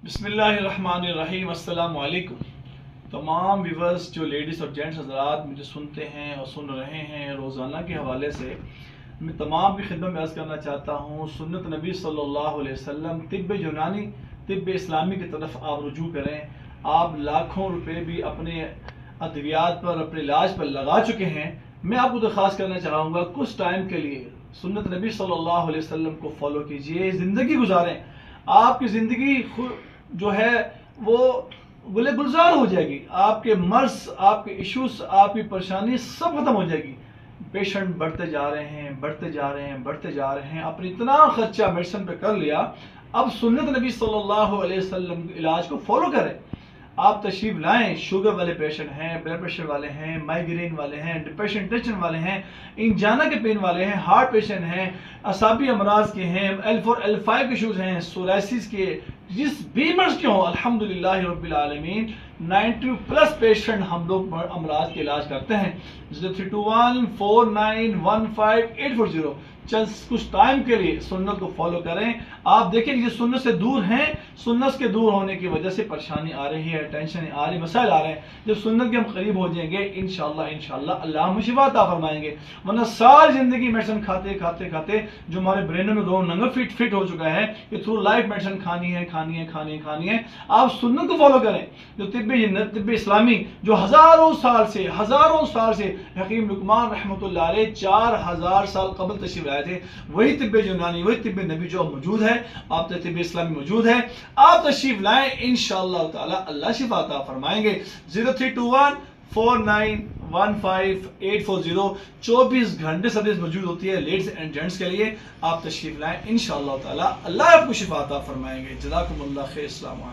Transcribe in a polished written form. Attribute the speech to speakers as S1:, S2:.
S1: بسم اللہ الرحمن الرحیم، السلام علیکم تمام ویورز جو لیڈیز اور جینٹس حضرات مجھے سنتے ہیں اور سن رہے ہیں روزانہ کے حوالے سے، میں تمام کی خدمت میں عرض کرنا چاہتا ہوں سنت نبی صلی اللہ علیہ وسلم طب یونانی طب اسلامی کی طرف آپ رجوع کریں۔ آپ لاکھوں روپے بھی اپنے ادویات پر اپنے علاج پر لگا چکے ہیں۔ میں آپ کو درخواست کرنا چاہوں گا کچھ ٹائم کے لیے سنت نبی صلی اللہ علیہ وسلم کو فالو کیجئے، زندگی گزاریں۔ آپ کی زندگی جو ہے وہ گلے گلزار ہو جائے گی، آپ کے مرض، آپ کے ایشوز، آپ کی پریشانی سب ختم ہو جائے گی۔ پیشنٹ بڑھتے جا رہے ہیں، بڑھتے جا رہے ہیں، بڑھتے جا رہے ہیں، اپنی اتنا خرچہ میڈیسن پہ کر لیا، اب سنت نبی صلی اللہ علیہ وسلم کے علاج کو فالو کریں۔ آپ تشریف لائیں، شوگر والے پیشنٹ ہیں، بلڈ پریشر والے ہیں، مائیگرین والے ہیں، ڈپریشن ٹینشن والے ہیں، انجانا کے پین والے ہیں، ہارٹ پیشنٹ ہیں، اعصابی امراض کے ہیں، L4 L5 کے ایشوز ہیں، سورائسس کے، جس بھی مرض کے ہوں، الحمدللہ رب العالمین 90+ پیشنٹ ہم لوگ امراض کے علاج کرتے ہیں۔ 032149154840 چند کچھ ٹائم کے لیے سنت کو فالو کریں۔ آپ دیکھیں کہ سنت سے دور ہیں، سنت کے دور ہونے کی وجہ سے پریشانی آ رہی ہے، ٹینشن آ رہی ہے، مسائل آ رہے ہیں۔ جب سنت کے ہم قریب ہو جائیں گے انشاءاللہ اللہ ہمیں شفا عطا فرمائیں گے۔ ورنہ ساری زندگی میڈیسن کھاتے کھاتے کھاتے جو ہمارے برینوں میں ننگا فٹ ہو چکا ہے کہ تھرو لائف میڈیسن کھانی ہے۔ آپ سنت کو فالو کریں، جو طب اسلامی جو ہزاروں سال سے حکیم لقمان رحمۃ اللہ علیہ 4000 سال قبل تشریف لائے تھے، وہی طب یونانی، وہی طب نبی جو موجود ہے، آپ طب اسلامی موجود ہے۔ آپ تشریف لائیں، انشاءاللہ تعالی اللہ شفا عطا فرمائیں گے۔ 032149154840 24 گھنٹے سروس موجود ہوتی ہے لیڈیز اینڈ جینٹس کے لیے۔ آپ تشریف لائیں، انشاءاللہ تعالی اللہ آپ کو شفا عطا فرمائیں گے۔ جزاکم اللہ خیر، السلام علیکم۔